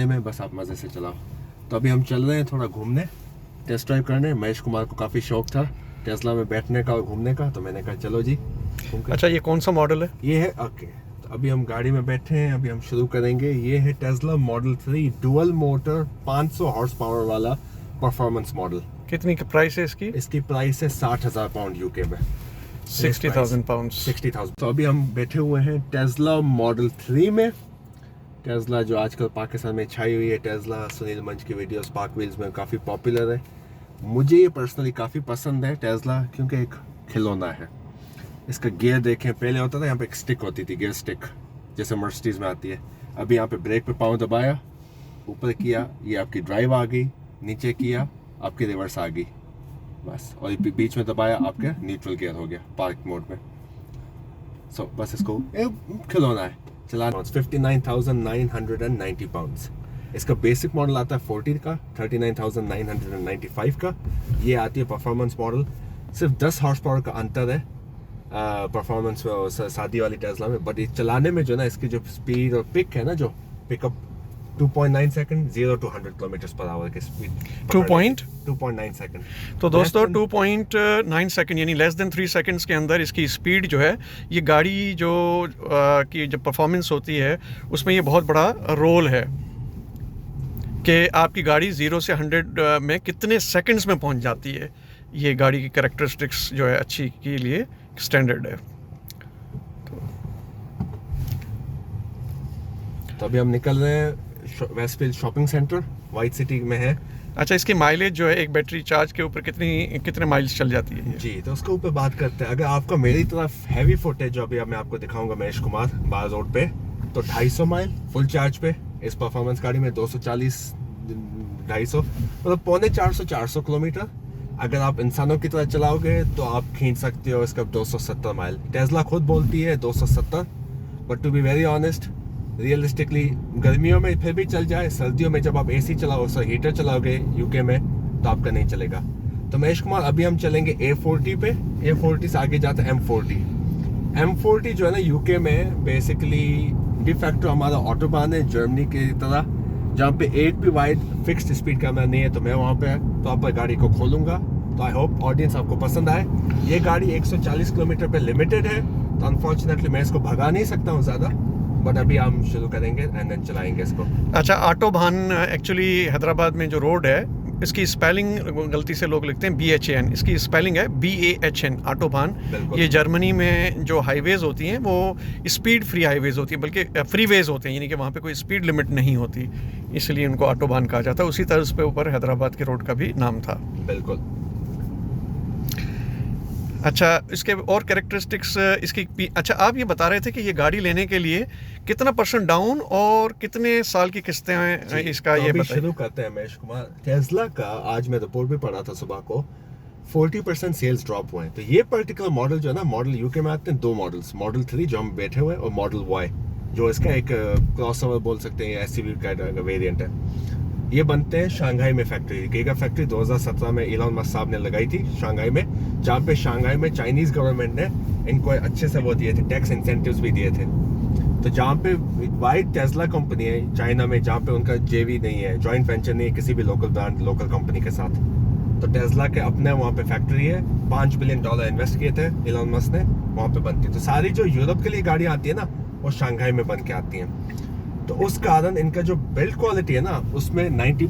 में बस आप मज़े से चलाओ। तो अभी हम चल रहे हैं थोड़ा घूमने, टेस्ट ड्राइव करने। महेश कुमार को काफ़ी शौक था टेस्ला में बैठने का और घूमने का, तो मैंने कहा चलो जी घूम के। अच्छा, ये कौन सा मॉडल है? ये है ओके। तो अभी हम गाड़ी में बैठे हैं, अभी हम शुरू करेंगे। ये है Tesla model 3 dual motor 500 horse power वाला परफॉर्मेंस मॉडल। कितनी प्राइस है इसकी? इसकी प्राइस है 60,000 पाउंड यूके में, 60,000 पाउंड। 60,000। तो अभी हम बैठे हुए हैं टेस्ला मॉडल 3 में। टेस्ला जो आजकल पाकिस्तान में छाई हुई है, टेस्ला सुनील मंच की वीडियोस पाक व्हील्स में काफ़ी पॉपुलर है। मुझे ये पर्सनली काफ़ी पसंद है टेस्ला, क्योंकि एक खिलौना है। इसका गियर देखें, पहले होता था यहाँ पे एक स्टिक होती थी, गियर स्टिक जैसे मर्सिडीज में आती है। अभी यहाँ पे ब्रेक पे पाँव दबाया, ऊपर किया, ये आपकी ड्राइव आ गई, नीचे किया आपकी रिवर्स आ गई बस, और बीच में दबाया आपका न्यूट्रल गियर हो गया पार्क मोड में। सो बस इसको खिलौना है चलाना। 59,990 पाउंड्स। इसका बेसिक मॉडल आता है 40 का, 39,995 का। ये आती है परफॉर्मेंस मॉडल। सिर्फ 10 हॉर्स पावर का अंतर है परफॉर्मेंस शादी वाली टेस्ला में, बट ये चलाने में जो ना इसकी जो स्पीड और पिक है ना, जो pickup 2.9 second 0 to 100 kilometre per hour की स्पीड 2.9 सेकंड। तो दोस्तों 2.9 सेकंड यानी लेस देन 3 सेकंड्स के अंदर इसकी स्पीड जो है, ये गाड़ी जो की जब परफॉर्मेंस होती है उसमें ये बहुत बड़ा रोल है कि आपकी गाड़ी 0 से 100 में कितने सेकंड्स में पहुंच जाती है। ये गाड़ी की कैरेक्टरिस्टिक्स जो है अच्छी के लिए स्टैंडर्ड है। तो अभी हम निकल रहे हैं Westfield shopping centre, white city में है। अच्छा, इसकी माइलेज जो है एक बैटरी चार्ज के ऊपर कितने माइल्स चल जाती है जी, तो उसके ऊपर बात करते हैं। अगर आपका मेरी तरफ हैवी फुटेज जो अभी मैं आपको दिखाऊंगा महेश कुमार बार रोड पे, तो 250 माइल फुल चार्ज पे इस परफॉर्मेंस गाड़ी में 240 250 मतलब 350-400 किलोमीटर। अगर आप इंसानों की तरह चलाओगे तो आप खींच सकते हो इसका 270 माइल। टेस्ला खुद बोलती है 270, but to be very honest realistically गर्मियों में फिर भी चल जाए, सर्दियों में जब आप एसी चलाओ हीटर चलाओगे यूके में तो आपका नहीं चलेगा। तो महेश कुमार अभी हम चलेंगे A40 पे। A40 से आगे जाता है M40। M40 जो है ना यूके में बेसिकली डिफैक्टो हमारा ऑटोबान है जर्मनी की तरह, जहाँ पे एक भी वाइड फिक्स्ड स्पीड कैमरा नहीं है। तो मैं वहाँ पे तो आप गाड़ी को खोलूंगा, तो आई होप ऑडियंस आपको पसंद आए। ये गाड़ी 140 किलोमीटर पे लिमिटेड है, तो अनफॉर्चुनेटली मैं इसको भगा नहीं सकता हूँ ज़्यादा, बट अभी हम शुरू करेंगे एंड देन चलाएंगे इसको। अच्छा, ऑटोबान एक्चुअली हैदराबाद में जो रोड है इसकी स्पेलिंग गलती से लोग लिखते हैं BHAN, इसकी स्पेलिंग है BAHN ऑटोबान। ये जर्मनी में जो हाईवेज होती हैं वो स्पीड फ्री हाईवेज होती हैं, बल्कि फ्रीवेज होते हैं, यानी कि वहाँ पे कोई स्पीड लिमिट नहीं होती, इसलिए उनको ऑटोबान कहा जाता है। उसी तर्ज पे ऊपर हैदराबाद के रोड का भी नाम था। बिल्कुल। अच्छा, इसके और कैरेक्टरिस्टिक्स इसकी अच्छा, आप ये बता रहे थे कि ये गाड़ी लेने के लिए कितना % डाउन और कितने साल की किस्तें हैं इसका, तो ये अभी बताइए। शुरू करते हैं महेश कुमार। टेस्ला का आज मैं रिपोर्ट भी पढ़ा था सुबह को, 40% सेल्स ड्रॉप हुए हैं। तो ये पर्टिकुलर मॉडल जो है ना, मॉडल यूके में आते हैं 2 मॉडल्स, मॉडल 3 जो हम बैठे हुए हैं और मॉडल Y जो इसका एक क्रॉसओवर बोल सकते हैं, SUV का वेरिएंट है। ये बनते हैं शंघाई में फैक्ट्री, गीगा फैक्ट्री 2017 में इलॉन मस्क साहब ने लगाई थी शंघाई में, जहाँ पे शंघाई में चाइनीज गवर्नमेंट ने इनको अच्छे से वो दिए थे, टैक्स इंसेंटिव्स भी दिए थे। तो जहाँ पे वाइट टेस्ला कंपनी है चाइना में, जहाँ पे उनका JV नहीं है, जॉइंट वेंचर नहीं है किसी भी लोकल ब्रांड लोकल कंपनी के साथ, तो टेस्ला के अपने वहाँ पे फैक्ट्री है। $5 बिलियन इन्वेस्ट किए थे इलॉन मस्क ने, वहाँ पे बनती है। तो सारी जो यूरोप के लिए गाड़ियाँ आती है ना, वो शंघाई में बन के आती हैं। तो उस कारण इनका जो बिल्ड क्वालिटी है ना, उसमें 10 to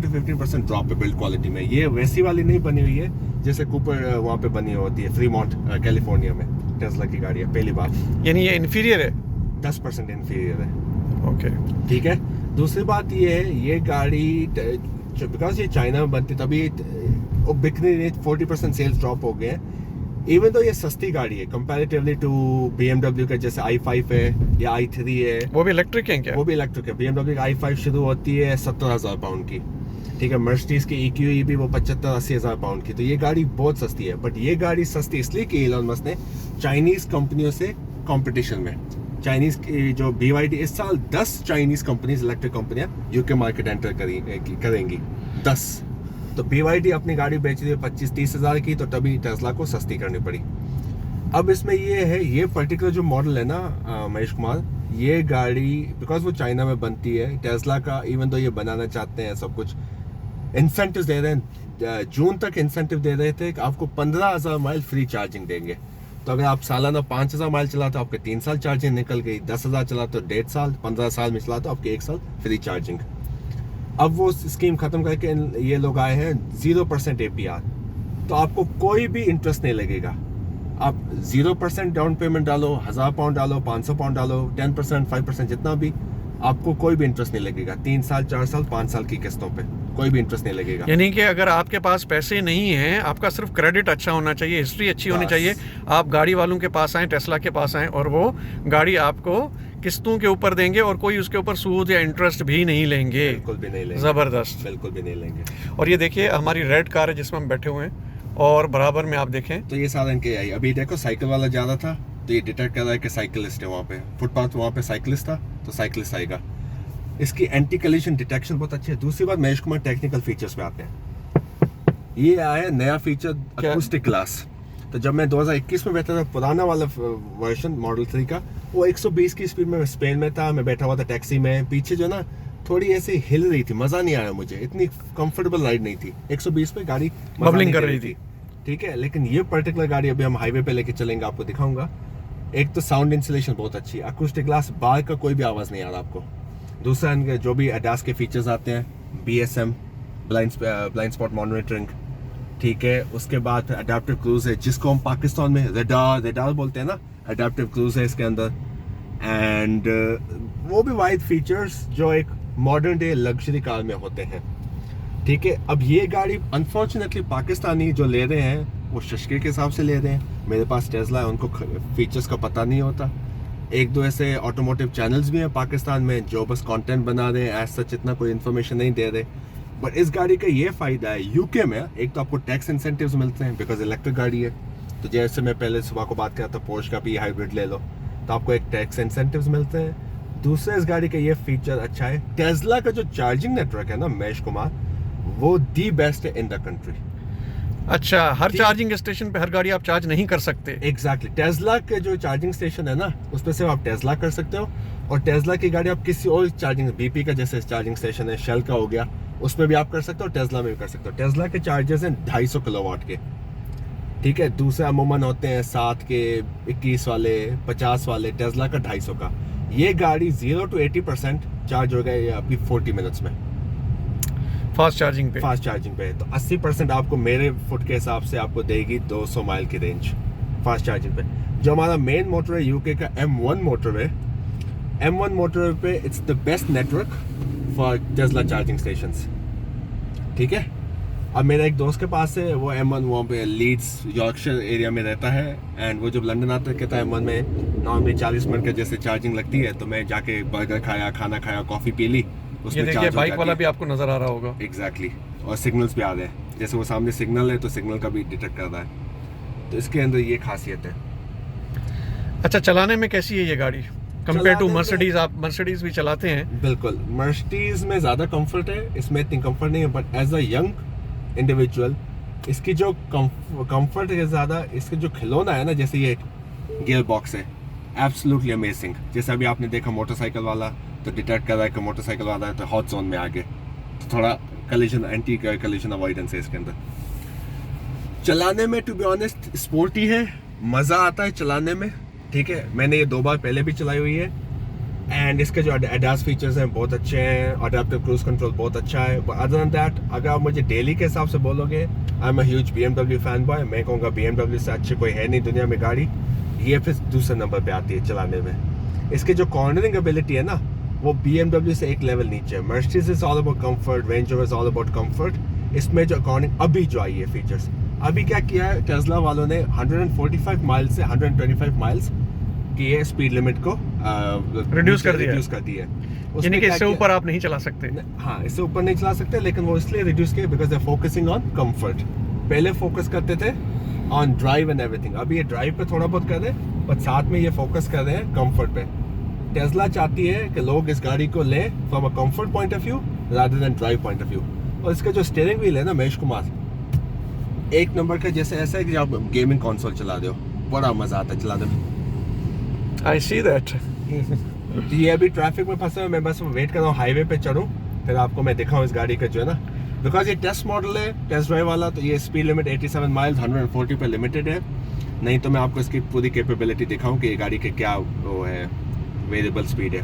15% ड्रॉप है बिल्ड क्वालिटी में। ये वैसी वाली नहीं बनी हुई है जैसे कूपर वहाँ पे बनी होती है फ्रीमॉन्ट कैलिफोर्निया में। टेस्ला की गाड़ी है, पहली बात, यानी ये इन्फीरियर है, 10% इन्फीरियर है। ओके, ठीक है। दूसरी बात ये है, ये गाड़ी बिकॉज ये चाइना में बनती तभी बिकने 40% सेल्स ड्रॉप हो गए हैं। इवन तो ये सस्ती गाड़ी है कंपैरेटिवली टू BMW का, जैसे i5 है या i3 है। वो भी इलेक्ट्रिक है क्या? वो भी इलेक्ट्रिक है। BMW का i5 शुरू होती है 70,000 पाउंड की, ठीक है। मर्सिडीज की EQE भी वो 75-80 हज़ार पाउंड की। तो ये गाड़ी बहुत सस्ती है, बट ये गाड़ी सस्ती इसलिए कि इलॉन मस्क ने चाइनीज कंपनियों से कंपटीशन में, चाइनीज की जो BYD इस साल 10 चाइनीज कंपनीज इलेक्ट्रिक कंपनियां यूके मार्केट एंटर करेंगी 10। तो BYD अपनी गाड़ी बेच रही है 25-30 हज़ार की, तो तभी टेस्ला को सस्ती करनी पड़ी। अब इसमें ये है, ये पर्टिकुलर जो मॉडल है ना महेश कुमार, ये गाड़ी बिकॉज वो चाइना में बनती है, टेस्ला का इवन तो ये बनाना चाहते हैं सब कुछ, इंसेंटिव दे रहे हैं, जून तक इंसेंटिव दे रहे थे कि आपको 15,000 माइल फ्री चार्जिंग देंगे। तो अगर आप सालाना 5,000 माइल चला तो आपके 3 साल चार्जिंग निकल गई, 10,000 चला तो 1.5 साल, 15 साल में चला तो आपके 1 साल फ्री चार्जिंग। अब वो स्कीम खत्म करके ये लोग आए हैं 0% APR, तो आपको कोई भी इंटरेस्ट नहीं लगेगा। आप 0% डाउन पेमेंट डालो, 1,000 पाउंड डालो, 500 पाउंड डालो, 10%, 5% जितना भी, आपको कोई भी इंटरेस्ट नहीं लगेगा। 3 साल, 4 साल, 5 साल की किस्तों पे कोई भी इंटरेस्ट नहीं लगेगा। यानी कि अगर आपके पास पैसे नहीं हैं, आपका सिर्फ क्रेडिट अच्छा होना चाहिए, हिस्ट्री अच्छी होनी चाहिए, आप गाड़ी वालों के पास आएँ, टेस्ला के पास आएँ और वो गाड़ी आपको किस्तों के ऊपर देंगे और कोई उसके ऊपर सूद या इंटरेस्ट भी नहीं लेंगे। बिल्कुल भी नहीं लेंगे, ज़बरदस्त, बिल्कुल भी नहीं लेंगे। और ये देखिए हमारी रेड कार है जिसमें हम बैठे हुए हैं, और बराबर में आप देखें तो ये साधन के आई। अभी देखो साइकिल वाला जा रहा था तो ये डिटेक्ट कर रहा है कि साइकिलिस्ट है वहाँ पे, फुटपाथ वहाँ पे साइकिलिस्ट था तो साइकिलिस्ट आएगा। इसकी एंटी कलिजन डिटेक्शन बहुत अच्छी है। दूसरी बात, महेश कुमार टेक्निकल फीचर्स पे आते हैं। ये आया नया फीचर अकूस्टिक ग्लास। तो जब मैं 2021 में बैठा था, पुराना वाला वर्जन मॉडल 3 का, वो 120 की स्पीड में स्पेन में था, मैं बैठा हुआ था टैक्सी में, पीछे जो ना थोड़ी ऐसी हिल रही थी, मजा नहीं आया मुझे, इतनी कंफर्टेबल राइड नहीं थी। 120 पे गाड़ी बबलिंग कर रही थी, ठीक है। लेकिन ये पर्टिकुलर गाड़ी अभी हम हाईवे पे लेके चलेंगे, आपको दिखाऊंगा। एक तो साउंड इंसुलेशन बहुत अच्छी, अकूस्टिक ग्लास, बाहर का कोई भी आवाज नहीं आ रहा आपको। दूसरा इनके जो भी ADAS के फीचर्स आते हैं, BSM ब्लाइंड स्पॉट मॉनिटरिंग, ठीक है। उसके बाद अडेप्टिव क्रूज है, जिसको हम पाकिस्तान में रेडार बोलते हैं ना, अडेप्टिव क्रूज है इसके अंदर। एंड वो भी वाइड फीचर्स जो एक मॉडर्न डे लग्जरी कार में होते हैं, ठीक है। अब ये गाड़ी अनफॉर्चुनेटली पाकिस्तानी जो ले रहे हैं वो शशके के हिसाब से ले रहे हैं। मेरे पास टेस्ला है, उनको फीचर्स का पता नहीं होता। एक दो ऐसे ऑटोमोटिव चैनल्स भी हैं पाकिस्तान में जो बस कंटेंट बना रहे हैं, एज सच इतना कोई इन्फॉर्मेशन नहीं दे रहे। बट इस गाड़ी का ये फ़ायदा है, यूके में एक तो आपको टैक्स इंसेंटिव्स मिलते हैं बिकॉज इलेक्ट्रिक गाड़ी है। तो जैसे मैं पहले सुबह को बात किया था, पोर्श का भी हाइब्रिड ले लो तो आपको एक टैक्स इंसेंटिव्स मिलते हैं। दूसरा इस गाड़ी का ये फीचर अच्छा है, टेस्ला का जो चार्जिंग नेटवर्क है ना महेश कुमार, वो दी बेस्ट है इन द कंट्री। अच्छा, हर चार्जिंग स्टेशन पे हर गाड़ी आप चार्ज नहीं कर सकते। एग्जैक्टली, टेस्ला के जो चार्जिंग स्टेशन है ना, उस पर सिर्फ आप टेस्ला कर सकते हो, और टेस्ला की गाड़ी आप किसी और चार्जिंग, BP का जैसे चार्जिंग स्टेशन है, शेल का हो गया, उसमें भी आप कर सकते हो, टेस्ला में भी कर सकते हो। टेस्ला के चार्जर्स हैं 250 किलोवाट के, ठीक है। दूसरे अमूमन होते हैं 7 के, 21 वाले, 50 वाले, टेस्ला का 250 का। ये गाड़ी 0 to 80% चार्ज हो गया अभी 40 मिनट्स में, फास्ट चार्जिंग पे। तो 80% आपको मेरे फुट के हिसाब से आपको देगी 200 माइल की रेंज फास्ट चार्जिंग पे। जो हमारा मेन मोटर है यूके का M1 मोटरवे, M1 मोटरवे पे it's the best network for Tesla charging stations, ठीक है। अब मेरा एक दोस्त के पास है, वो M1 वहाँ पे लीड्स यॉर्कशायर एरिया में रहता है, एंड वो जब लंदन आता है कहता है M1 में नॉर्मली 40 मिनट का जैसे चार्जिंग लगती है। तो मैं जाके बर्गर खाया, खाना खाया, कॉफ़ी पी ली, ये देखिए बाइक वाला भी आपको नजर आ रहा होगा। एग्जैक्टली, और सिग्नल्स भी आ रहे हैं, जैसे वो सामने सिग्नल है तो सिग्नल का भी डिटेक्ट कर रहा है। तो इसके अंदर ये खासियत है। अच्छा, चलाने में कैसी है ये गाड़ी कंपेयर टू मर्सिडीज? आप मर्सिडीज भी चलाते हैं? बिल्कुल, मर्सिडीज में ज़्यादा कंफर्ट है, इसमें इतनी कंफर्ट नहीं है। But as a young individual इसकी जो कंफर्ट है ज़्यादा, इसके जो खिलौना है ना, जैसे ये गियर बॉक्स है, एब्सोल्युटली अमेजिंग। जैसे अभी आपने देखा मोटरसाइकिल वाला तो डिटेक्ट कर रहा है कि मोटरसाइकिल वाला है तो हॉट जोन में आगे, तो थोड़ा कलिजन, एंटी कलिजन अवॉइडेंस है इसके अंदर। चलाने में टू बी ऑनेस्ट स्पोर्टी है, मज़ा आता है चलाने में, ठीक है। मैंने ये 2 बार पहले भी चलाई हुई है, एंड इसके जो ADAS फीचर्स हैं बहुत अच्छे हैं, अडेप्टिव क्रूज कंट्रोल बहुत अच्छा है। बट अदर देन दैट, अगर आप मुझे डेली के हिसाब से बोलोगे, I am a huge BMW fan boy, मैं कहूँगा BMW से अच्छी कोई है नहीं दुनिया में गाड़ी। ये फिर दूसरे नंबर पे आती है चलाने में। इसकी जो कॉर्नरिंग एबिलिटी है ना, वो BMW से एक लेवल नीचे है। Mercedes is all about comfort, range rover is all about comfort. इसमें जो कॉर्नरिंग अभी जो आई है फीचर्स, अभी क्या किया है टेस्ला वालों ने, 145 माइल्स से 125 माइल्स की ये स्पीड लिमिट को रिड्यूस कर दिया है। यानी कि इससे ऊपर आप नहीं चला सकते। हाँ, इससे ऊपर नहीं चला सकते, लेकिन वो इसलिए रिड्यूस किया because they focusing on comfort. पहले फोकस करते थे ऑन ड्राइव एंड एवरीथिंग, अभी ये ड्राइव पे थोड़ा बहुत कर रहे हैं, बट साथ में ये फोकस कर रहे हैं कंफर्ट पे। टेस्ला चाहती है कि लोग इस गाड़ी को लें from a comfort point of view rather than drive point of view. और इसका जो स्टीयरिंग व्हील है ना महेश कुमार, एक नंबर का, जैसे ऐसा है कि आप गेमिंग कंसोल चला रहे हो, बड़ा मजा आता है चलाने में। आई सी दैट। तो ये अभी ट्रैफिक में फंसा है, मैं बस वेट कर रहा हूँ हाईवे पे चढ़ूँ, फिर आपको मैं दिखाऊँ इस गाड़ी का जो है ना, बिकॉज ये टेस्ट मॉडल है, टेस्ट ड्राइव वाला, तो ये स्पीड लिमिट 87 माइल्स 140 पे लिमिटेड है। नहीं तो मैं आपको इसकी पूरी कैपेबिलिटी दिखाऊँ कि ये गाड़ी के क्या वो है, वेरिएबल स्पीड है।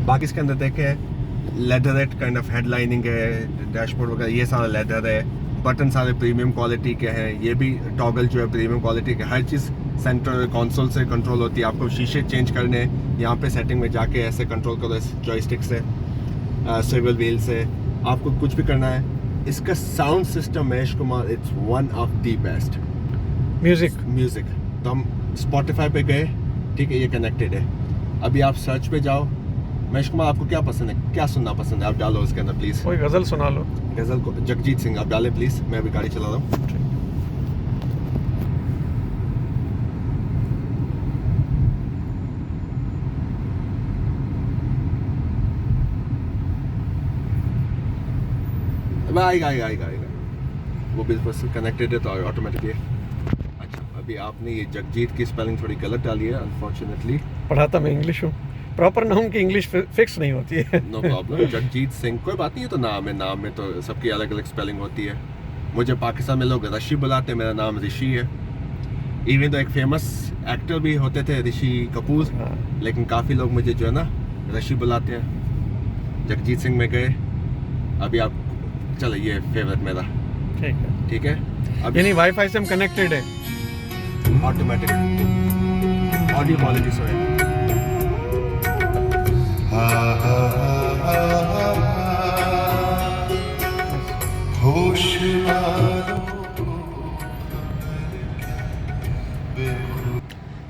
बाकी इसके अंदर देखें लेदरेट काइंड ऑफ हेडलाइनिंग है, डैशबोर्ड वगैरह ये सारा लेदर है, बटन सारे प्रीमियम क्वालिटी के हैं, ये भी टॉगल जो है प्रीमियम क्वालिटी के, हर चीज़ सेंटर कंसोल से कंट्रोल होती है। आपको शीशे चेंज करने हैं, यहाँ पे सेटिंग में जाके ऐसे कंट्रोल करो इस जॉयस्टिक से, स्विvel व्हील से, आपको कुछ भी करना है। इसका sound system Mahesh Kumar it's one of the best. Music तो हम स्पॉटिफाई पे गए, ठीक है, ये कनेक्टेड है। अभी आप सर्च पे जाओ, महेश कुमार आपको क्या पसंद है, क्या सुनना पसंद है, आप डालो उसके अंदर प्लीज़। कोई गज़ल सुना लो। गज़ल को जगजीत सिंह आप डालें प्लीज़, मैं अभी गाड़ी चला रहा हूँ। आएगा वो बिल्कुल कनेक्टेड है तो ऑटोमेटिकली। अच्छा, अभी आपने ये जगजीत की स्पेलिंग थोड़ी गलत डाली है अनफॉर्चुनेटली। पढ़ाता मैं इंग्लिश हूँ, प्रॉपर नाउन की इंग्लिश फिक्स नहीं होती है। नो प्रॉब्लम, जगजीत सिंह कोई बात नहीं है, तो नाम में तो सबकी अलग अलग स्पेलिंग होती है। मुझे पाकिस्तान में लोग ऋषि बुलाते हैं, मेरा नाम ऋषि है। इवन तो एक फेमस एक्टर भी होते थे ऋषि कपूर, लेकिन काफ़ी लोग मुझे जो है ना ऋषि बुलाते हैं। जगजीत सिंह में गए, अभी आप चलो ये फेवरेट मेरा, ठीक है। अब यानी वाईफाई से हम कनेक्टेड है, ऑटोमेटिक ऑडियो क्वालिटी सुने।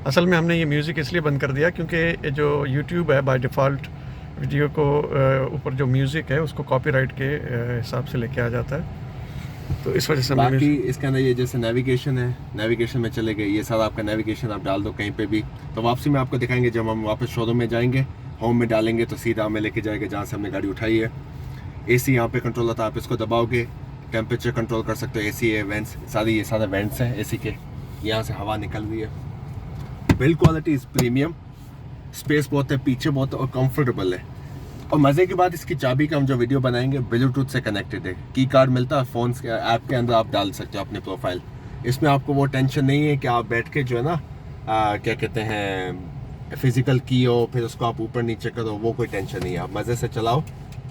असल में हमने ये म्यूज़िक इसलिए बंद कर दिया क्योंकि जो YouTube है बाय डिफ़ॉल्ट वीडियो को ऊपर जो म्यूज़िक है उसको कॉपीराइट के हिसाब से लेके आ जाता है, तो इस वजह से बाकी इसके अंदर ये जैसे नेविगेशन है, नेविगेशन में चले गए, ये सारा आपका नेविगेशन आप डाल दो कहीं पे भी, तो वापसी में आपको दिखाएंगे। जब हम वापस शोरूम में जाएंगे, होम में डालेंगे तो सीधा हमें लेके जाएगा जहाँ से हमने गाड़ी उठाई है। AC यहाँ पे कंट्रोल होता है, आप इसको दबाओगे टेम्परेचर कंट्रोल कर सकते हो। AC है, वेंट्स सारी, ये सारे वेंट्स हैं AC के, यहाँ से हवा निकल रही है। Build quality is premium, space बहुत है, पीछे बहुत है और कंफर्टेबल है। और मज़े की बात, इसकी चाबी का हम जो वीडियो बनाएंगे ब्लूटूथ से कनेक्टेड है, की कार्ड मिलता है, फ़ोन के ऐप के अंदर आप डाल सकते हो अपने प्रोफाइल। इसमें आपको वो टेंशन नहीं है कि आप बैठ के जो है ना क्या कहते हैं फिजिकल की हो, फिर उसको आप ऊपर नीचे करो, वो कोई टेंशन नहीं है। आप मज़े से चलाओ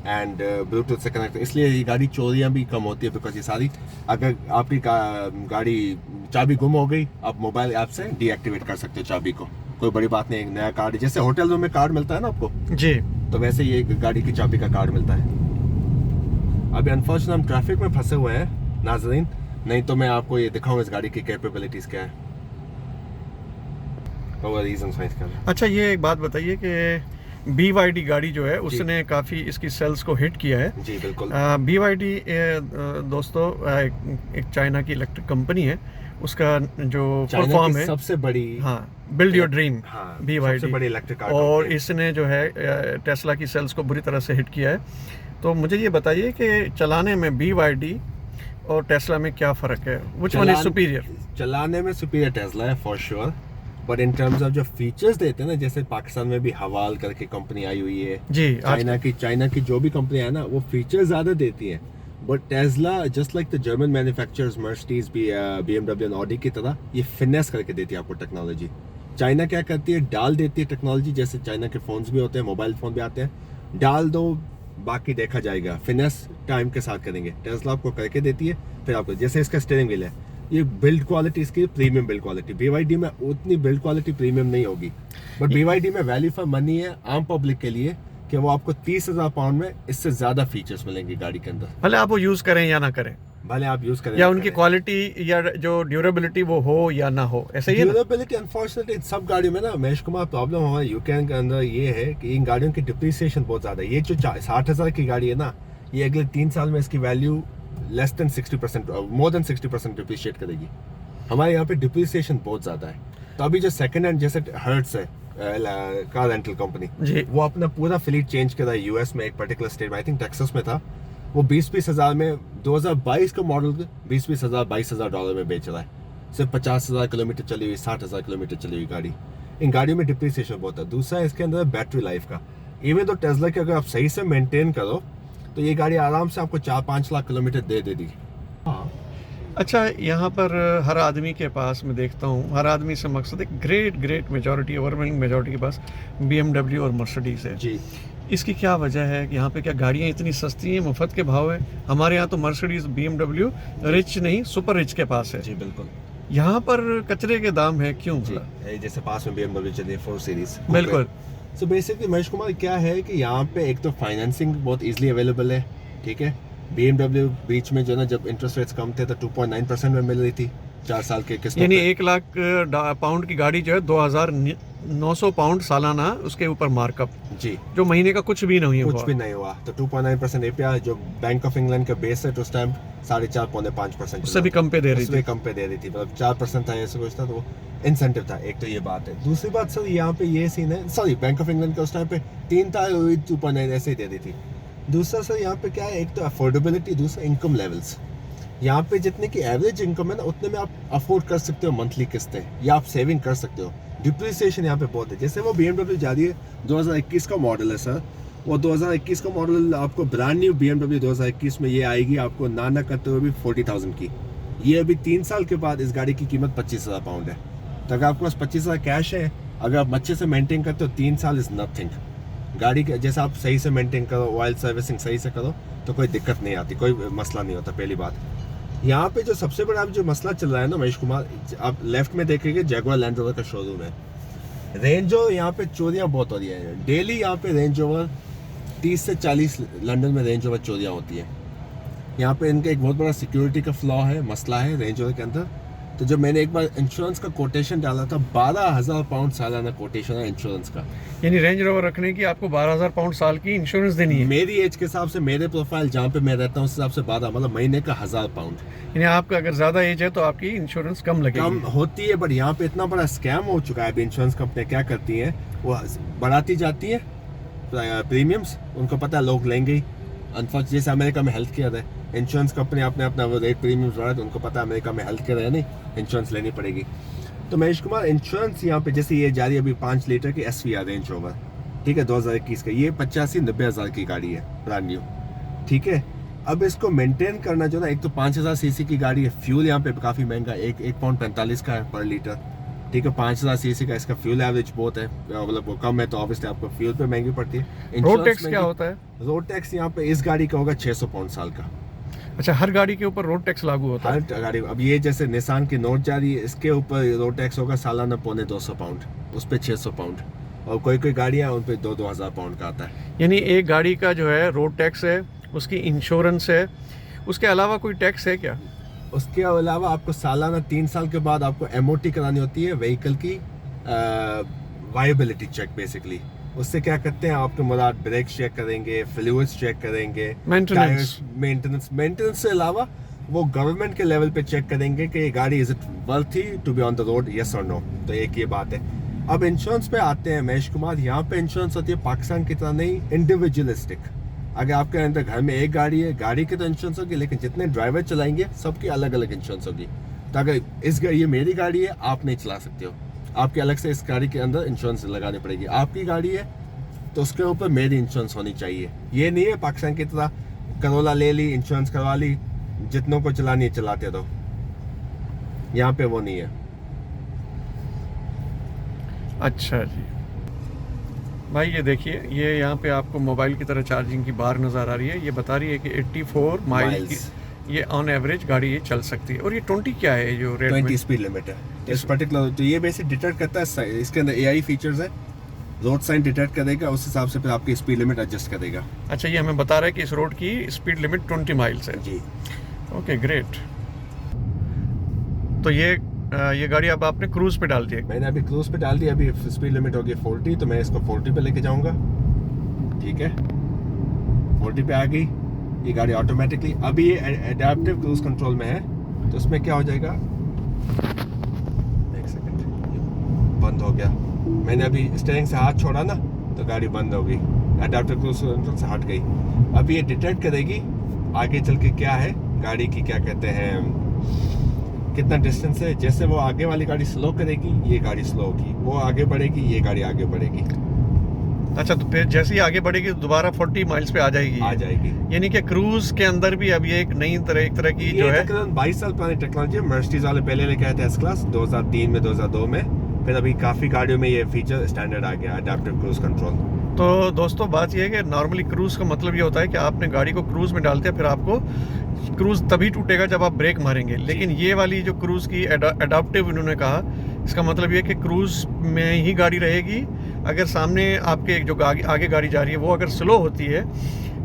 एंड ब्लूटूथ से कनेक्ट, इसलिए ये गाड़ी चोरियाँ भी कम होती है, बिकॉज ये सारी, अगर आपकी गाड़ी चाबी गुम हो गई, आप मोबाइल ऐप से डीएक्टिवेट कर सकते हो चाबी को, कोई बड़ी बात नहीं। एक नया कार्ड, जैसे होटल रूम में कार्ड मिलता है ना आपको जी, तो वैसे ये गाड़ी की चाबी का कार्ड मिलता है। अभी अनफॉर्चुनेट हम ट्रैफिक में फंसे हुए हैं नाज़रीन, नहीं तो मैं आपको ये दिखाऊँ इस गाड़ी की कैपेबिलिटीज़ क्या है और रीजंस हैं इसका। अच्छा, ये एक बात बताइए कि BYD गाड़ी जो है उसने काफ़ी इसकी सेल्स को हिट किया है। जी बिल्कुल। BYD दोस्तों एक चाइना की इलेक्ट्रिक कंपनी है, उसका जो परफॉर्म है सबसे बड़ी, हाँ, बिल्ड योर ड्रीम, BYD सबसे बड़ी इलेक्ट्रिक कार, और इसने जो है टेस्ला की सेल्स को बुरी तरह से हिट किया है। तो मुझे ये बताइए कि चलाने में BYD और टेस्ला में क्या फ़र्क है, व्हिच वन इज सुपीरियर? चलाने में सुपीरियर टेस्ला है for sure, but in terms of जो फीचर्स देते हैं ना, जैसे पाकिस्तान में भी हवाल करके कंपनी आई हुई है जी, चाइना की जो भी कंपनी है ना, वो फीचर्स ज़्यादा देती है। But Tesla just like the German manufacturers Mercedes, BMW और ऑडी की तरह, ये फिनेस करके देती है आपको टेक्नोलॉजी। चाइना क्या करती है, डाल देती है टेक्नोलॉजी, जैसे चाइना के फ़ोन्स भी होते हैं, मोबाइल फ़ोन भी आते हैं, डाल दो बाकी देखा जाएगा, फिनेस टाइम के साथ करेंगे। टेस्ला आपको करके देती है, फिर आपको, जैसे इसका स्टीयरिंग व्हील है, ये बिल्ड क्वालिटी इसकी प्रीमियम बिल्ड क्वालिटी। BYD में उतनी बिल्ड क्वालिटी प्रीमियम नहीं होगी, बट BYD में वैल्यू फॉर मनी है आम पब्लिक के लिए कि वो आपको 30,000 पाउंड में इससे ज़्यादा फीचर्स मिलेंगे गाड़ी के अंदर, भले आप वो यूज़ करें या ना करें, भले आप यूज़ करें या उनकी क्वालिटी या जो ड्यूरेबिलिटी वो हो या ना हो, ऐसे ही है ना? ड्यूरेबिलिटी अनफॉर्चुनेटली सब गाड़ियों में ना महेश कुमार प्रॉब्लम हमारे यूके के अंदर ये है कि इन गाड़ियों की डिप्रिसिएशन बहुत ज़्यादा है। ये जो 60,000 की गाड़ी है ना, ये अगले 3 साल में इसकी value less than 60%, more than 60% depreciate करेगी। हमारे यहाँ पे डिप्रिसिएशन बहुत ज़्यादा है। तो अभी जो सेकंड हैंड जैसे हर्ट्स है कार रेंटल कंपनी, वो अपना पूरा फ्लीट चेंज कर रहा है US में, एक पर्टिकुलर स्टेट में, आई थिंक टेक्सास में था, वो 20-20 हज़ार में 2022 का मॉडल 20-20 हज़ार $22,000 में बेच रहा है। सिर्फ 50,000 किलोमीटर चली हुई, 60,000 किलोमीटर चली हुई गाड़ी। इन गाड़ियों में डिप्रिसिएशन बहुत है। दूसरा इसके अंदर बैटरी लाइफ का, इवन तो टेस्ला के अगर आप सही से मेंटेन करो तो ये गाड़ी आराम से आपको 4-5 लाख किलोमीटर दे देगी। हाँ। अच्छा, यहाँ पर हर आदमी के पास, मैं देखता हूँ हर आदमी से मकसद एक ग्रेट मेजॉरिटी, ओवरवेलमिंग मेजॉरिटी के पास BMW और मर्सिडीज है जी। इसकी क्या वजह है कि यहाँ पे क्या गाड़ियाँ इतनी सस्ती हैं, मुफ्त के भाव है? हमारे यहाँ तो मर्सिडीज BMW रिच नहीं सुपर रिच के पास है। जी बिल्कुल। यहाँ पर कचरे के दाम है, क्यों? जी, जैसे पास में BMW चली है 4 सीरीज। बिल्कुल। सो बेसिकली महेश कुमार क्या है कि यहाँ पे एक तो फाइनेंसिंग बहुत इजीली अवेलेबल है, ठीक है। BMW बीच में जो ना जब इंटरेस्ट रेट्स कम थे तो 2.9% में मिल रही थी 4 साल के किस्तों यानी पे। 1 लाख पाउंड की गाड़ी जो है 2,900 पाउंड सालाना उसके ऊपर मार्कअप, जी, जो महीने का कुछ भी नहीं हुआ। कुछ भी नहीं हुआ। तो 2.9% APR जो बैंक ऑफ इंग्लैंड का बेस है उस टाइम 4.5-5%, उससे भी कम पे दे रही थी। कम पे दे रही थी, मतलब 4% था ऐसा कुछ था, तो वो इंसेंटिव था। एक तो ये बात है। दूसरी बात सर यहाँ पे ये सीन है, सॉरी बैंक ऑफ इंग्लैंड का उस टाइम पे 3 था, 2.9 ऐसे ही दे दी थी। दूसरा सर यहाँ पे क्या है, एक तो अफोर्डेबिलिटी, दूसरा इनकम लेवल्स। यहाँ पे जितने की एवरेज इनकम है ना उतने में आप अफोर्ड कर सकते हो मंथली किस्तें, या आप सेविंग कर सकते हो। डिप्रिसिएशन यहाँ पे बहुत है। जैसे वो BMW जा रही है, 2021 का मॉडल है सर, वो 2021 का मॉडल आपको ब्रांड न्यू BMW 2021 में ये आएगी आपको ना करते हुए भी 40,000 की। ये अभी 3 साल के बाद इस गाड़ी की कीमत 25,000 पाउंड है। तो अगर आपके पास 25,000 कैश है, अगर आप अच्छे से मेंटेन करते हो, 3 साल इज नथिंग। गाड़ी के जैसे आप सही से मेंटेन करो, ऑयल सर्विसिंग सही से करो तो कोई दिक्कत नहीं आती, कोई मसला नहीं होता। पहली बात, यहाँ पे जो सबसे बड़ा जो मसला चल रहा है ना महेश कुमार, आप लेफ्ट में देखेंगे जैगुआर लैंड रोवर का शोरूम है। रेंज रोवर यहाँ पे चोरियाँ बहुत हो रही है डेली। यहाँ पे रेंज रोवर 30 से 40 लंदन में रेंज रोवर चोरियाँ होती है। यहाँ पे इनका एक बहुत बड़ा सिक्योरिटी का फ्लॉ है, मसला है रेंज रोवर के अंदर। तो जब मैंने एक बार इंश्योरेंस का कोटेशन डाला था, 12,000 पाउंड सालाना कोटेशन है इंश्योरेंस का। यानी रेंज रोवर रखने की आपको 12,000 पाउंड साल की इंश्योरेंस देनी है। मेरी एज के हिसाब से, मेरे प्रोफाइल जहाँ पे मैं रहता हूँ उस हिसाब से 12, मतलब महीने का 1,000 पाउंड। यानी आपका अगर ज्यादा एज है तो आपकी इंश्योरेंस कम लगेगी। कम होती है, बट यहाँ पे इतना बड़ा स्कैम हो चुका है। अभी इंश्योरेंस कंपनियां क्या करती हैं, वो बढ़ाती जाती है प्रीमियम्स, उनको पता है लोग लेंगे ही। अनफॉर्चुनेटली जैसे अमेरिका में हेल्थ केयर है, इंश्योरेंस कंपनी आपने अपना वो रेट प्रीमियम्स बढ़ा, तो उनको पता है अमेरिका में हेल्थ केयर है नहीं, इंश्योरेंस लेनी पड़ेगी। तो महेश कुमार इंश्योरेंस यहाँ पे जैसे ये जा रही है अभी 5 लीटर की SVR रेंज रोवर, ठीक है, 2021 का, ये 85-90 हज़ार की गाड़ी है ब्रांड न्यू, ठीक है। अब इसको मेंटेन करना जो ना, एक तो 5,000 सीसी की गाड़ी है, फ्यूल यहाँ पे काफ़ी महंगा, 1 पाउंड 45 का है पर लीटर, ठीक है। 5,000 सीसी का इसका फ्यूल एवरेज बहुत है, मतलब वो कम है तो ऑब्वियसली आपको फ्यूल पे महंगी पड़ती है। रोड टैक्स क्या होता है? रोड टैक्स यहाँ पे इस गाड़ी का होगा 600 पाउंड साल का। अच्छा, हर गाड़ी के ऊपर रोड टैक्स लागू होता है? हर गाड़ी। अब ये जैसे निसान की नोट जा रही है, इसके ऊपर रोड टैक्स होगा सालाना 250 पाउंड, उस पर 600 पाउंड, और कोई गाड़ियाँ उन पर 2-2 हज़ार पाउंड का आता है। यानी एक गाड़ी का जो है रोड टैक्स है, उसकी इंश्योरेंस है, उसके अलावा कोई टैक्स है क्या? उसके अलावा आपको सालाना 3 साल के बाद आपको MOT करानी होती है व्हीकल की, वायबिलिटी चेक बेसिकली। उससे क्या करते हैं, आपके मुराद ब्रेक चेक करेंगे, फ्लूइड्स चेक करेंगे, मेंटेनेंस से अलावा वो गवर्नमेंट के लेवल पे चेक करेंगे कि ये गाड़ी is it worthy to be on the road, yes और नो। तो एक ये बात है। अब इंश्योरेंस पे आते हैं महेश कुमार। यहाँ पे इंश्योरेंस होती है पाकिस्तान की तरह नहीं, इंडिविजुअलिस्टिक। अगर आपके अंदर घर में एक गाड़ी है, गाड़ी की तो इंश्योरेंस होगी, लेकिन जितने ड्राइवर चलाएंगे सबकी अलग अलग इंश्योरेंस होगी। तो अगर ये मेरी गाड़ी है, आप नहीं चला सकते हो, आपके अलग से इस गाड़ी के अंदर इंश्योरेंस लगानी पड़ेगी। आपकी गाड़ी है तो उसके ऊपर मेरी इंश्योरेंस होनी चाहिए। ये नहीं है पाकिस्तान की तरह करोला ले ली, इंश्योरेंस करवा ली, जितनों को चलानी है चलाते दो। यहाँ पे वो नहीं है। अच्छा जी भाई, ये देखिए, ये यहाँ पे आपको मोबाइल की तरह चार्जिंग की बार नज़र आ रही है। ये बता रही है कि 84 माइल की ये ऑन एवरेज गाड़ी ये चल सकती है। और ये 20 क्या है जो रेट 20 स्पीड लिमिट है इस पर्टिकुलर। तो ये बेसिक डिटेक्ट करता है, इसके अंदर AI फीचर्स है, रोड साइन डिटेक्ट करेगा, उस हिसाब से फिर आपकी स्पीड लिमिट एडजस्ट करेगा। अच्छा, ये हमें बता रहा है कि इस रोड की स्पीड लिमिट 20 माइल्स है जी। Okay, great. तो ये गाड़ी अब आपने क्रूज पे डाल दी है? मैंने अभी क्रूज पे डाल दी। अभी स्पीड लिमिट होगी 40, तो मैं इसको 40 पे लेके जाऊंगा, ठीक है। 40 पे आ गई ये गाड़ी ऑटोमेटिकली। अभी ये एडेप्टिव क्रूज कंट्रोल में है, तो उसमें क्या हो जाएगा, एक सेकंड, बंद हो गया। मैंने अभी स्टीयरिंग से हाथ छोड़ा ना, तो गाड़ी बंद हो गई, एडेप्टिव क्रूज कंट्रोल से हट गई। अभी ये डिटेक्ट करेगी आगे चल के क्या है गाड़ी की, क्या कहते हैं, कितना डिस्टेंस है, जैसे वो आगे वाली गाड़ी स्लो करेगी ये गाड़ी स्लो होगी, वो आगे बढ़ेगी ये गाड़ी आगे बढ़ेगी। अच्छा, तो फिर जैसे ही आगे बढ़ेगी तो दोबारा 40 माइल्स पे आ जाएगी। यानी कि क्रूज के अंदर भी अब ये एक नई एक तरह की जो है 22 साल पुरानी टेक्नोलॉजी है। मर्सिडीज वाले पहले लेके आए थे एस क्लास 2003 में 2002 में, फिर अभी काफी गाड़ियों में ये फीचर स्टैंडर्ड आ गया, अडैप्टिव क्रूज कंट्रोल। तो दोस्तों बात ये है कि नॉर्मली क्रूज का मतलब ये होता है कि आपने गाड़ी को क्रूज में डालते हैं, फिर आपको क्रूज तभी टूटेगा जब आप ब्रेक मारेंगे। लेकिन ये वाली जो क्रूज की अडैप्टिव इन्होंने कहा, इसका मतलब ये कि क्रूज में ही गाड़ी रहेगी। अगर सामने आपके जो आगे गाड़ी जा रही है वो अगर स्लो होती है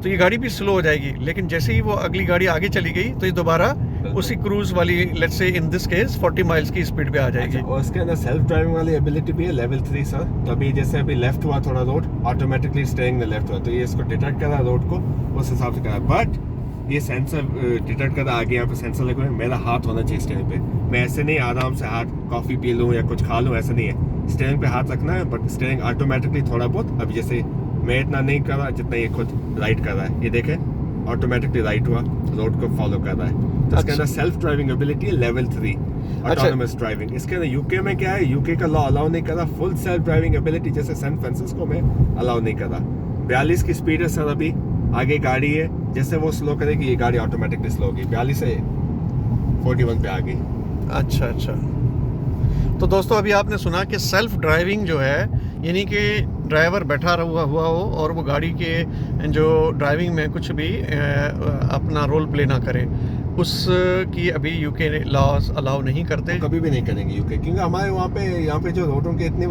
तो ये गाड़ी भी स्लो हो जाएगी, लेकिन जैसे ही वो अगली गाड़ी आगे चली गई तो ये दोबारा उसी क्रूज वाली, let's say in this case 40 miles की स्पीड पे आ जाएगी। और इसके अंदर सेल्फ ड्राइविंग वाली एबिलिटी भी है लेवल 3 सर। तो अभी जैसे अभी लेफ्ट हुआ थोड़ा रोड, ऑटोमेटिकली स्टीयरिंग में लेफ्ट हुआ तो ये इसको डिटेक्ट कर रहा है रोड को, उस हिसाब से कर रहा है। बट ये सेंसर डिटेक्ट कर रहा है, आगे यहाँ पे सेंसर लगे हुए हैं, मेरा हाथ होना चाहिए स्टीयरिंग पे। मैं ऐसे नहीं आराम से हाथ कॉफी पी लूँ या कुछ खा लूँ, ऐसा नहीं है। स्टीयरिंग पे हाथ रखना है, बट स्टीयरिंग ऑटोमेटिकली थोड़ा बहुत, अब जैसे मैं इतना नहीं कर रहा जितना ये खुद राइट कर रहा है, ये देखें ऑटोमेटिकली राइट हुआ, रोड को फॉलो कर रहा है। तो इसके अंदर सेल्फ ड्राइविंग एबिलिटी है लेवल 3 ऑटोनोमस ड्राइविंग। इसके अंदर यूके में क्या है, यूके का लॉ अलाउ नहीं कर रहा फुल सेल्फ ड्राइविंग एबिलिटी, जैसे सैन फ्रांसिस्को में अलाउ नहीं कर रहा। 42 की स्पीड है सर, अभी आगे गाड़ी है, जैसे वो स्लो करेगी ये गाड़ी ऑटोमेटिकली स्लो होगी, 42 से 41 पे आ गई। अच्छा, तो दोस्तों अभी आपने सुना कि सेल्फ ड्राइविंग जो है, यानी कि ड्राइवर बैठा हुआ हो और वो गाड़ी के जो ड्राइविंग में कुछ भी अपना रोल प्ले ना करे, उसकी अभी यूके लॉज अलाउ नहीं करते। कभी भी नहीं करेंगे यूके, क्योंकि हमारे यहाँ पे जो रोडों के इतनी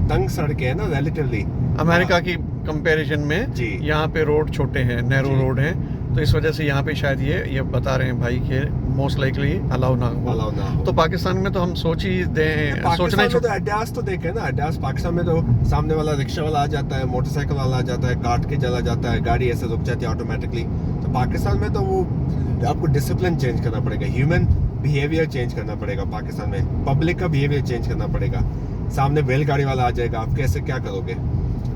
तंग सड़कें हैं ना रिलेटिवली अमेरिका की कंपैरिजन में यहाँ पे रोड छोटे हैं, नैरो रोड हैं, तो इस वजह से यहाँ पे शायद ये बता रहे हैं भाई कि मोस्ट लाइकली अलाउ ना हो। तो पाकिस्तान में तो हम सोचना ही तो अड्डास तो देखें ना, अड्डास पाकिस्तान में तो सामने वाला रिक्शा वाला आ जाता है, मोटरसाइकिल वाला आ जाता है, काट के चला जाता है, गाड़ी ऐसे रुक जाती है ऑटोमेटिकली। तो पाकिस्तान में तो वो आपको डिसिप्लिन चेंज करना पड़ेगा, ह्यूमन बिहेवियर चेंज करना पड़ेगा पाकिस्तान में, पब्लिक का बिहेवियर चेंज करना पड़ेगा। सामने बैलगाड़ी वाला आ जाएगा, आप कैसे क्या करोगे?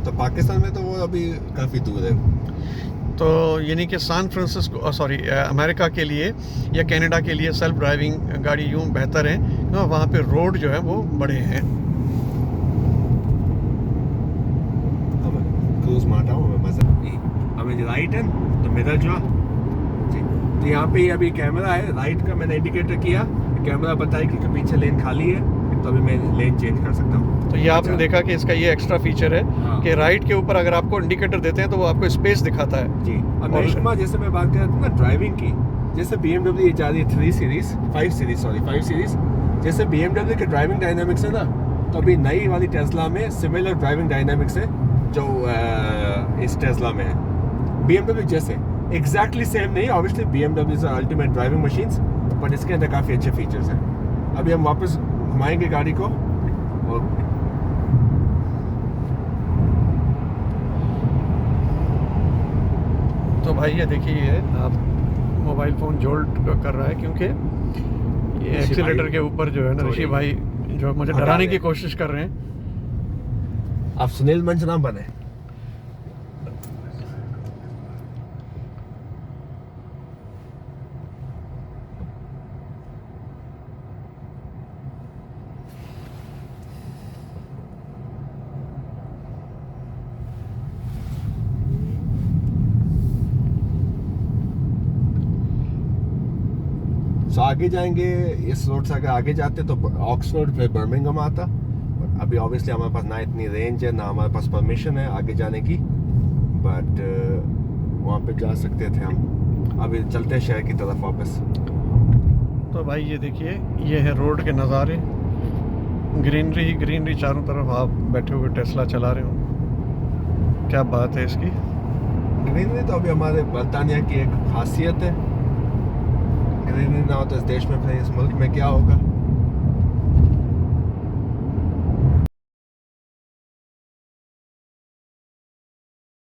तो पाकिस्तान में तो वो अभी काफ़ी दूर है। तो यानी कि सैन फ्रांसिस्को अमेरिका के लिए या कनाडा के लिए सेल्फ ड्राइविंग गाड़ी यूँ बेहतर है, क्योंकि वहाँ पे रोड जो है वो बड़े हैं। क्रूज मारता हूँ मैं, मजा हमें राइट है तो मिरर जो तो यहाँ पे अभी कैमरा है राइट का, मैंने इंडिकेटर किया, कैमरा बताया कि पीछे लेन खाली है, तो अभी मैं लेन चेंज कर सकता हूँ। तो ये आपने देखा कि इसका ये एक्स्ट्रा फीचर है कि राइट के ऊपर अगर आपको इंडिकेटर देते हैं तो वो आपको स्पेस दिखाता है जी। और जैसे मैं बात कर रहा था ना ड्राइविंग की, जैसे BMW ये जा रही है 5 सीरीज, जैसे BMW के ड्राइविंग डायनामिक्स है ना, तो अभी नई वाली टेस्ला में सिमिलर ड्राइविंग डायनामिक्स है जो इस टेस्ला में है। BMW जैसे एग्जैक्टली सेम नहीं, obviously BMW is ultimate driving machines, but इसके अंदर काफ़ी अच्छे फीचर्स हैं। अभी हम वापस घुमाएंगे गाड़ी को और तो भाई ये देखिए आप मोबाइल फ़ोन जोल्ट कर रहा है, क्योंकि ये एक्सीलेटर के ऊपर जो है ना ऋषि भाई जो मुझे डराने की कोशिश कर रहे हैं। आप सुनील मंच ना बने। तो आगे जाएंगे, इस रोड से अगर आगे जाते तो ऑक्सफोर्ड फिर बर्मिंघम आता, बट अभी ऑब्वियसली हमारे पास ना इतनी रेंज है ना हमारे पास परमिशन है आगे जाने की, बट वहाँ पे जा सकते थे हम। अभी चलते हैं शहर की तरफ वापस। तो भाई ये देखिए ये है रोड के नज़ारे, ग्रीनरी ही ग्रीनरी चारों तरफ, आप बैठे हुए टेस्ला चला रहे हो, क्या बात है इसकी। ग्रीनरी तो अभी हमारे बर्तानिया की एक खासियत है, ग्रीनरी ना हो तो इस देश में फिर इस मुल्क में क्या होगा।